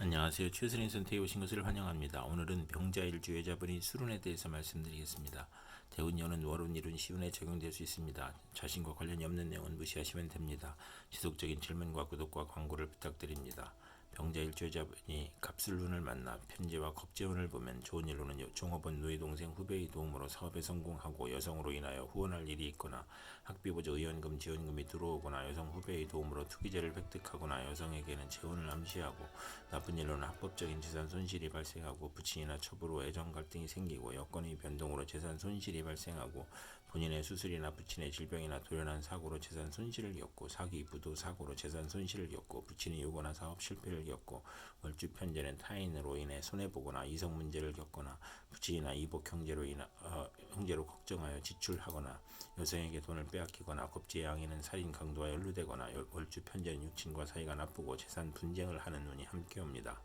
안녕하세요. 최선의 선택에 오신 것을 환영합니다. 오늘은 병자일주 여자분이 술운에 대해서 말씀드리겠습니다. 대운년은 월운, 일운, 시운에 적용될 수 있습니다. 자신과 관련이 없는 내용은 무시하시면 됩니다. 지속적인 질문과 구독과 광고를 부탁드립니다. 병자일주 여자분이 갑술운을 만나 편제와 겁재운을 보면 좋은 일로는 종업원, 누이, 동생, 후배의 도움으로 사업에 성공하고 여성으로 인하여 후원할 일이 있거나 학비보조, 의원금, 지원금이 들어오거나 여성 후배의 도움으로 투기재를 획득하거나 여성에게는 재혼을 암시하고 나쁜 일로는 합법적인 재산 손실이 발생하고 부친이나 첩으로 애정 갈등이 생기고 여건의 변동으로 재산 손실이 발생하고 본인의 수술이나 부친의 질병이나 돌연한 사고로 재산 손실을 겪고 사기, 부도, 사고로 재산 손실을 겪고 부친이 유고나 사업 실패를 겪고 월주 편제는 타인으로 인해 손해보거나 이성 문제를 겪거나 부친이나 이복 형제로 걱정하여 지출하거나 여성에게 돈을 빼앗기거나 겁지의 양에는 살인, 강도와 연루되거나 월주 편제는 육친과 사이가 나쁘고 재산 분쟁을 하는 운이 함께 옵니다.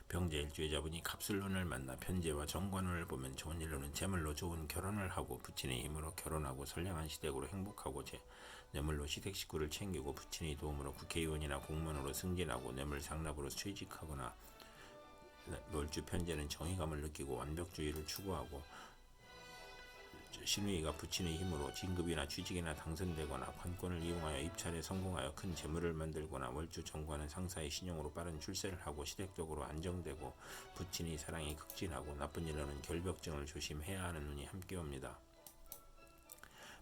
병자일주여자분이 갑술운을 만나 편제와 정관운을 보면 좋은 일로는 재물로 좋은 결혼을 하고 부친의 힘으로 결혼하고 선량한 시댁으로 행복하고 뇌물로 시댁 식구를 챙기고 부친의 도움으로 국회의원이나 공무원으로 승진하고 뇌물 상납으로 취직하거나 월주 편제는 정의감을 느끼고 완벽주의를 추구하고 신우이가 부친의 힘으로 진급이나 취직이나 당선되거나 관건을 이용하여 입찰에 성공하여 큰 재물을 만들거나 월주 정관은 상사의 신용으로 빠른 출세를 하고 시댁적으로 안정되고 부친의 사랑이 극진하고 나쁜 일로는 결벽증을 조심해야 하는 운이 함께 옵니다.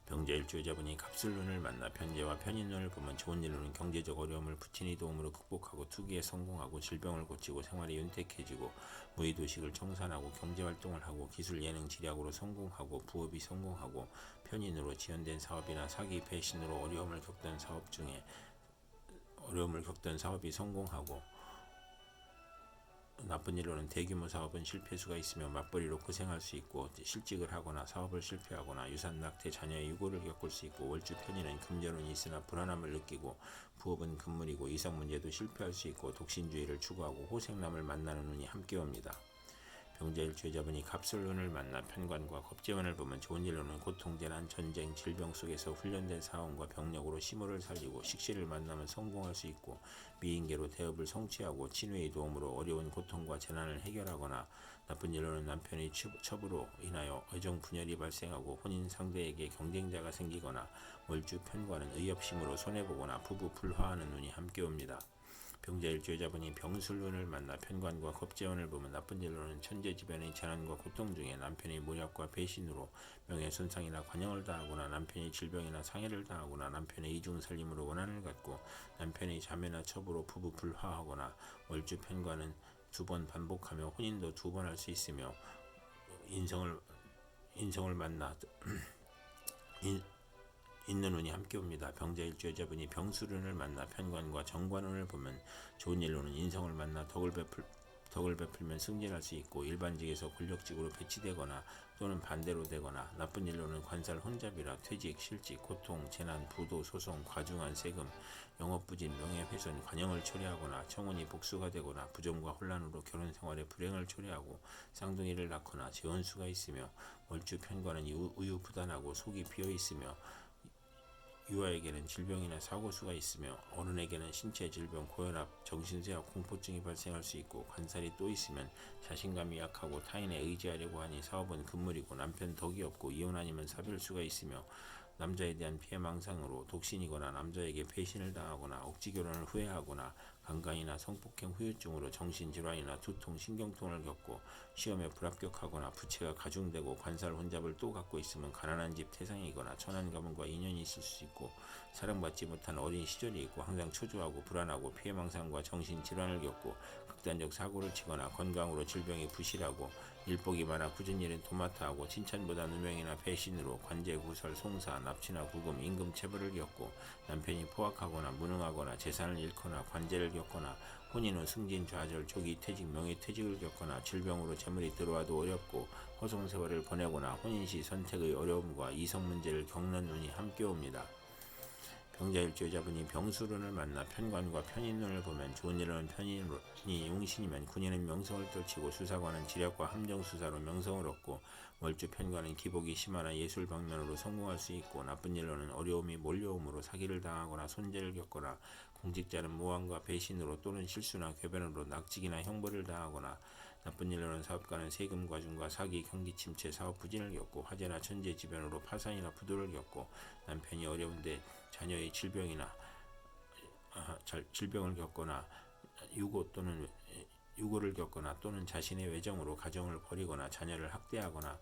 병자일주 여자분이 갑술운을 만나 편제와 편인운을 보면 좋은 일로는 경제적 어려움을 부친의 도움으로 극복하고 투기에 성공하고 질병을 고치고 생활이 윤택해지고 무의도식을 청산하고 경제활동을 하고 기술 예능 지략으로 성공하고 부업이 성공하고 편인으로 지연된 사업이나 사기 배신으로 어려움을 겪던 사업이 성공하고 나쁜 일로는 대규모 사업은 실패수가 있으며 맞벌이로 고생할 수 있고 실직을 하거나 사업을 실패하거나 유산 낙태, 자녀의 유고를 겪을 수 있고 월주 편인은 금전운이 있으나 불안함을 느끼고 부업은 금물이고 이성 문제도 실패할 수 있고 독신주의를 추구하고 호생남을 만나는 운이 함께 옵니다. 병자일주 여자분이 갑술운을 만나 편관과 겁재운을 보면 좋은 일로는 고통, 재난, 전쟁, 질병 속에서 훈련된 사원과 병력으로 시무를 살리고 식시를 만나면 성공할 수 있고 미인계로 대업을 성취하고 친우의 도움으로 어려운 고통과 재난을 해결하거나 나쁜 일로는 남편의 첩으로 인하여 애정 분열이 발생하고 혼인 상대에게 경쟁자가 생기거나 월주 편관은 의협심으로 손해보거나 부부 불화하는 운이 함께 옵니다. 병자일주 여자분이 병술운을 만나 편관과 겁재운을 보면 나쁜 일로는 천재지변의 재난과 고통 중에 남편의 모략과 배신으로 명예손상이나 관영을 당하거나 남편의 질병이나 상해를 당하거나 남편의 이중살림으로 원한을 갖고 남편의 자매나 첩으로 부부 불화하거나 월주 편관은 2번 반복하며 혼인도 2번 할 수 있으며 인성을 만나 있는 운이 함께 옵니다. 병자일주 여자분이 병술운을 만나 편관과 정관운을 보면 좋은 일로는 인성을 만나 덕을 베풀면 승진할 수 있고 일반직에서 권력직으로 배치되거나 또는 반대로 되거나 나쁜 일로는 관살 혼잡이라 퇴직, 실직, 고통, 재난, 부도, 소송, 과중한 세금, 영업부진, 명예훼손, 관영을 초래하거나 청혼이 복수가 되거나 부정과 혼란으로 결혼생활에 불행을 초래하고 쌍둥이를 낳거나 재혼수가 있으며 월주 편관은 우유부단하고 속이 비어있으며 유아에게는 질병이나 사고수가 있으며 어른에게는 신체 질병, 고혈압, 정신쇠약, 공포증이 발생할 수 있고 관살이 또 있으면 자신감이 약하고 타인에 의지하려고 하니 사업은 금물이고 남편 덕이 없고 이혼 아니면 사별수가 있으며 남자에 대한 피해망상으로 독신이거나 남자에게 배신을 당하거나 억지결혼을 후회하거나 강간이나 성폭행 후유증으로 정신질환이나 두통, 신경통을 겪고 시험에 불합격하거나 부채가 가중되고 관살 혼잡을 또 갖고 있으면 가난한 집 태상이거나 천한 가문과 인연이 있을 수 있고 사랑받지 못한 어린 시절이 있고 항상 초조하고 불안하고 피해망상과 정신질환을 겪고 극단적 사고를 치거나 건강으로 질병이 부실하고 일복이 많아 굳은 일은 도맡아 하고 칭찬보다 누명이나 배신으로 관제, 구설, 송사, 납치나 구금, 임금 체벌을 겪고 남편이 포악하거나 무능하거나 재산을 잃거나 관제를 겪거나 혼인 후 승진, 좌절, 조기 퇴직, 명예퇴직을 겪거나 질병으로 재물이 들어와도 어렵고 허송세월을 보내거나 혼인 시 선택의 어려움과 이성 문제를 겪는 운이 함께 옵니다. 병자일주 여자분이 병술운을 만나 편관과 편인운을 보면 좋은 일로는 편인이 용신이면 군인은 명성을 떨치고 수사관은 지략과 함정수사로 명성을 얻고 월주 편관은 기복이 심하나 예술 방면으로 성공할 수 있고 나쁜 일로는 어려움이 몰려옴으로 사기를 당하거나 손재를 겪거나 공직자는 모함과 배신으로 또는 실수나 궤변으로 낙직이나 형벌을 당하거나 나쁜 일로는 사업가는 세금 과중과 사기, 경기 침체, 사업 부진을 겪고 화재나 천재지변으로 파산이나 부도를 겪고 남편이 어려운데 자녀의 질병을 겪거나 유고를 겪거나 또는 자신의 외정으로 가정을 버리거나 자녀를 학대하거나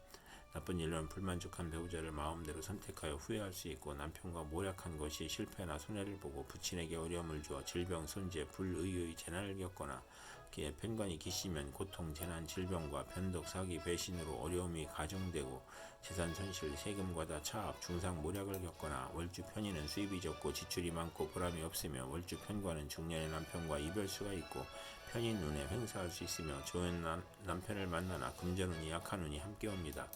나쁜 일로는 불만족한 배우자를 마음대로 선택하여 후회할 수 있고 남편과 모략한 것이 실패나 손해를 보고 부친에게 어려움을 주어 질병, 손재, 불의의 재난을 겪거나 그의 편관이 기시면 고통, 재난, 질병과 변덕, 사기, 배신으로 어려움이 가중되고 재산 손실, 세금 과다, 차압, 중상 모략을 겪거나 월주 편인은 수입이 적고 지출이 많고 보람이 없으며 월주 편관은 중년의 남편과 이별수가 있고 편인 눈에 횡사할 수 있으며 좋은 남편을 만나나 금전운이 약한 운이 함께 옵니다.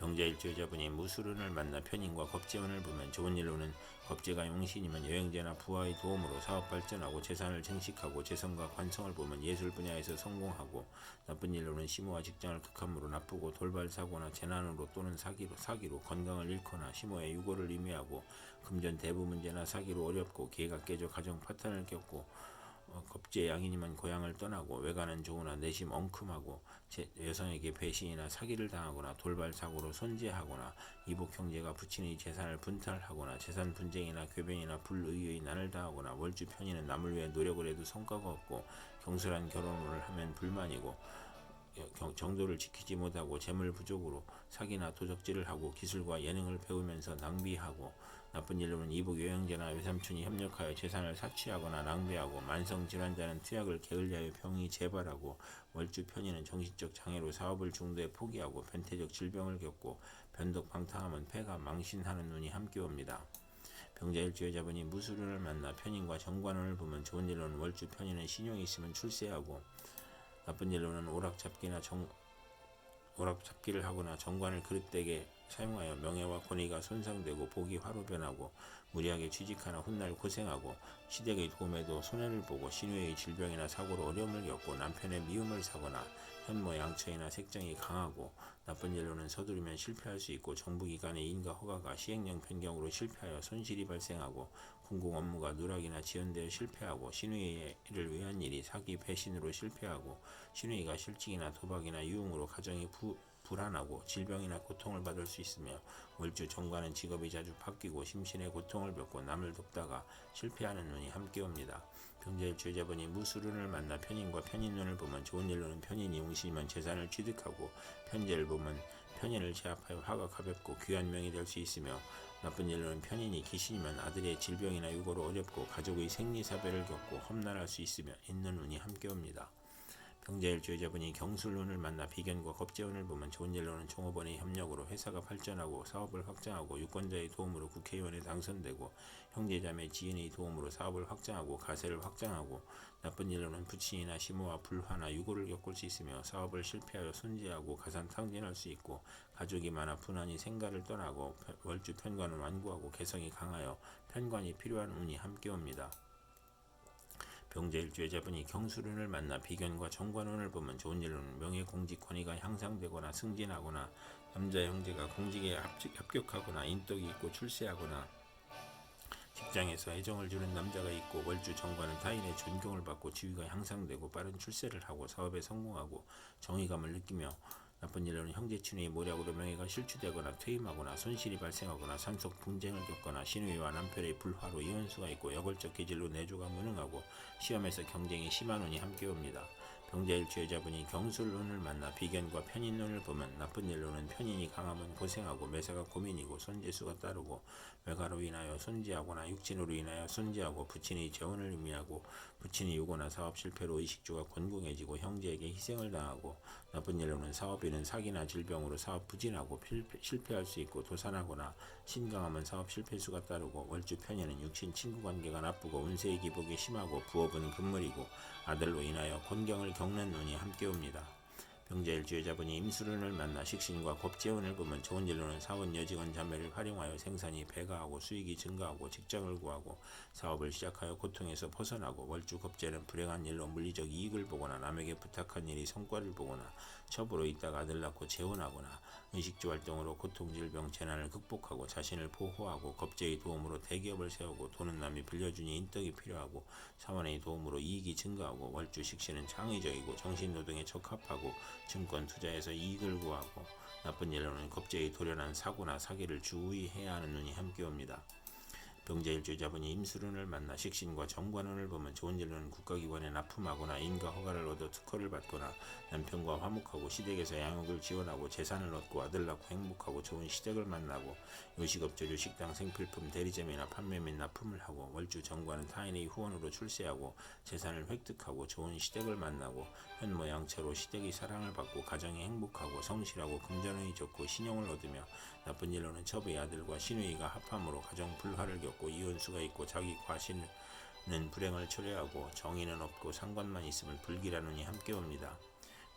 병자일주여자분이 무술운을 만나 편인과 겁재운을 보면 좋은 일로는 겁재가 용신이면 여행제나 부하의 도움으로 사업 발전하고 재산을 증식하고 재성과 관성을 보면 예술 분야에서 성공하고 나쁜 일로는 시모와 직장을 극함으로 나쁘고 돌발 사고나 재난으로 또는 사기로 건강을 잃거나 시모의 유고를 의미하고 금전 대부 문제나 사기로 어렵고 기회가 깨져 가정 파탄을 겪고 겁재 양인이면 고향을 떠나고 외가는 좋으나 내심 엉큼하고 여성에게 배신이나 사기를 당하거나 돌발 사고로 손재하거나 이복 형제가 부친의 재산을 분탈하거나 재산 분쟁이나 궤변이나 불의의 난을 당하거나 월주 편인은 남을 위해 노력을 해도 성과가 없고 경솔한 결혼을 하면 불만이고 정도를 지키지 못하고 재물 부족으로 사기나 도적질을 하고 기술과 예능을 배우면서 낭비하고 나쁜 일로는 이복 여행자나 외삼촌이 협력하여 재산을 사취하거나 낭비하고 만성 질환자는 투약을 게을리하여 병이 재발하고 월주 편인은 정신적 장애로 사업을 중도에 포기하고 변태적 질병을 겪고 변덕 방탕하면 폐가 망신하는 눈이 함께 옵니다. 병자일주 여자분이 무술운을 만나 편인과 정관운을 보면 좋은 일로는 월주 편인은 신용이 있으면 출세하고 나쁜 일로는 오락잡기를 하거나 정관을 그릇되게 사용하여 명예와 권위가 손상되고 복이 화로 변하고 무리하게 취직하나 훗날 고생하고 시댁의 도움에도 손해를 보고 신우의 질병이나 사고로 어려움을 겪고 남편의 미움을 사거나 현모 양처이나 색정이 강하고 나쁜 일로는 서두르면 실패할 수 있고 정부기관의 인가 허가가 시행령 변경으로 실패하여 손실이 발생하고 공공 업무가 누락이나 지연되어 실패하고 신우이를 위한 일이 사기 배신으로 실패하고 신우이가 실직이나 도박이나 유흥으로 가정이 불안하고 질병이나 고통을 받을 수 있으며 월주 정관은 직업이 자주 바뀌고 심신의 고통을 겪고 남을 돕다가 실패하는 운이 함께 옵니다. 병자일주 여자분이 무술운을 만나 편인과 편인운을 보면 좋은 일로는 편인이 용신이면 재산을 취득하고 편재를 보면 편인을 제압하여 화가 가볍고 귀한 명이 될 수 있으며 나쁜 일로는 편인이 기신이면 아들의 질병이나 유고로 어렵고 가족의 생리사별을 겪고 험난할 수 있으며 있는 운이 함께 옵니다. 병자일주 여자분이 경술운을 만나 비견과 겁재운을 보면 좋은 일로는 종업원의 협력으로 회사가 발전하고 사업을 확장하고 유권자의 도움으로 국회의원에 당선되고 형제자매 지인의 도움으로 사업을 확장하고 가세를 확장하고 나쁜 일로는 부친이나 시모와 불화나 유고를 겪을 수 있으며 사업을 실패하여 손재하고 가산탕진할 수 있고 가족이 많아 분한이 생가를 떠나고 월주 편관은 완고하고 개성이 강하여 편관이 필요한 운이 함께 옵니다. 병자일주 여자분이 경술운을 만나 비견과 정관운을 보면 좋은 일로는 명예 공직 권위가 향상되거나 승진하거나 남자 형제가 공직에 합격하거나 인덕이 있고 출세하거나 직장에서 애정을 주는 남자가 있고 월주 정관은 타인의 존경을 받고 지위가 향상되고 빠른 출세를 하고 사업에 성공하고 정의감을 느끼며 나쁜 일로는 형제친의 모략으로 명예가 실추되거나 퇴임하거나 손실이 발생하거나 산속 분쟁을 겪거나 신우이와 남편의 불화로 이혼수가 있고 여걸적 기질로 내조가 무능하고 시험에서 경쟁이 심한 운이 함께 옵니다. 병자일주 여자분이 경술운을 만나 비견과 편인운을 보면 나쁜 일로는 편인이 강하면 고생하고 매사가 고민이고 손재수가 따르고 외가로 인하여 손재하거나 육진으로 인하여 손재하고 부친의 재혼을 의미하고 부친이 유고나 사업 실패로 의식주가 곤궁해지고 형제에게 희생을 당하고 나쁜 일로는 사업인은 사기나 질병으로 사업 부진하고 실패할 수 있고 도산하거나 신강하면 사업 실패수가 따르고 월주 편인은 육신 친구 관계가 나쁘고 운세의 기복이 심하고 부업은 금물이고 아들로 인하여 곤경을 겪는 운이 함께 옵니다. 병자일주 여자분이 임수론을 만나 식신과 겁재운을 보면 좋은 일로는 사원 여직원 자매를 활용하여 생산이 배가하고 수익이 증가하고 직장을 구하고 사업을 시작하여 고통에서 벗어나고 월주 겁재는 불행한 일로 물리적 이익을 보거나 남에게 부탁한 일이 성과를 보거나 첩으로 있다가 아들 낳고 재혼하거나 의식주 활동으로 고통 질병 재난을 극복하고 자신을 보호하고 겁재의 도움으로 대기업을 세우고 돈은 남이 빌려주니 인덕이 필요하고 사원의 도움으로 이익이 증가하고 월주 식신은 창의적이고 정신노동에 적합하고 증권 투자에서 이익을 구하고 나쁜 일로는 겁재의 도련한 사고나 사기를 주의해야 하는 눈이 함께 옵니다. 병자일주 여자분이 임수론을 만나 식신과 정관운을 보면 좋은 일로는 국가기관에 납품하거나 인가 허가를 얻어 특허를 받거나 남편과 화목하고 시댁에서 양육을 지원하고 재산을 얻고 아들 낳고 행복하고 좋은 시댁을 만나고 요식업조류 식당 생필품 대리점이나 판매 및 납품을 하고 월주 정관은 타인의 후원으로 출세하고 재산을 획득하고 좋은 시댁을 만나고 현모양처로 시댁의 사랑을 받고 가정이 행복하고 성실하고 금전운이 좋고 신용을 얻으며 나쁜 일로는 첩의 아들과 시누이가 합함으로 가정 불화를 겪고 이혼수가 있고 자기 과신은 불행을 초래하고 정의는 없고 상관만 있으면 불길하느니 함께 옵니다.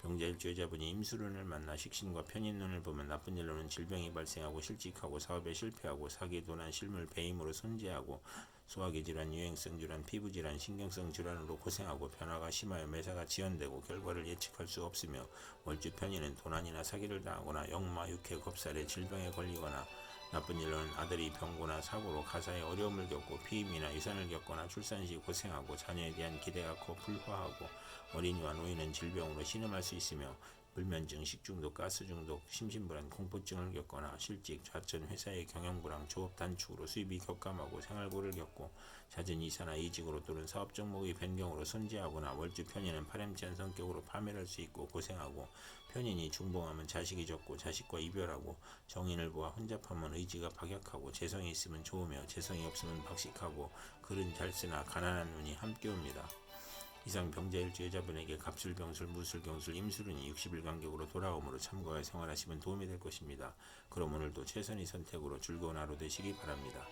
병자일주 여자분이 임수론을 만나 식신과 편인운을 보면 나쁜 일로는 질병이 발생하고 실직하고 사업에 실패하고 사기 도난 실물 배임으로 손재하고 소화기 질환, 유행성 질환, 피부 질환, 신경성 질환으로 고생하고 변화가 심하여 매사가 지연되고 결과를 예측할 수 없으며 월주 편인은 도난이나 사기를 당하거나 역마, 육해, 겁살에 질병에 걸리거나 나쁜 일로는 아들이 병고나 사고로 가사에 어려움을 겪고 피임이나 유산을 겪거나 출산 시 고생하고 자녀에 대한 기대가 커 불화하고 어린이와 노인은 질병으로 신음할 수 있으며 불면증, 식중독, 가스중독, 심신불안, 공포증을 겪거나 실직, 좌천, 회사의 경영불황, 조업 단축으로 수입이 격감하고 생활고를 겪고 잦은 이사나 이직으로 또는 사업 종목의 변경으로 손재하거나 월주 편인은 파렴치한 성격으로 파멸할 수 있고 고생하고 편인이 중봉하면 자식이 적고 자식과 이별하고 정인을 보아 혼잡하면 의지가 박약하고 재성이 있으면 좋으며 재성이 없으면 박식하고 글은 잘 쓰나 가난한 눈이 함께 옵니다. 이상 병자일주 여자분에게 갑술, 병술, 무술, 경술, 임술운이 60일 간격으로 돌아오므로 참고하여 생활하시면 도움이 될 것입니다. 그럼 오늘도 최선의 선택으로 즐거운 하루 되시기 바랍니다.